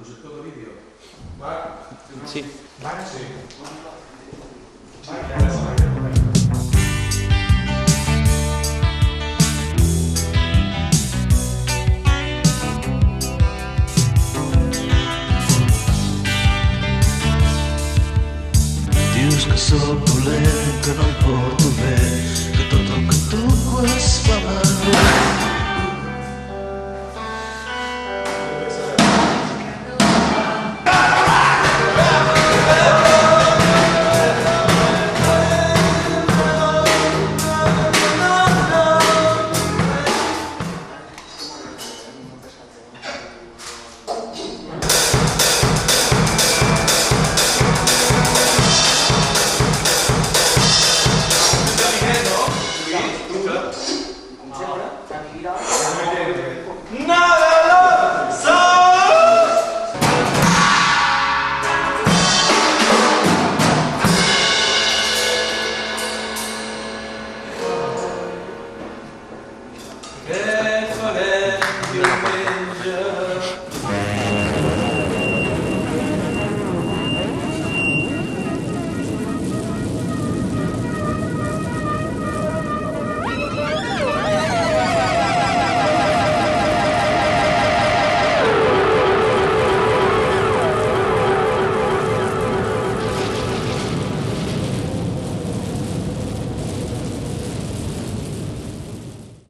projector de vídeo. Va? Sí. Va, sí. Dius que sóc dolent, que no em porto bé, que tot el que toco es fa mal.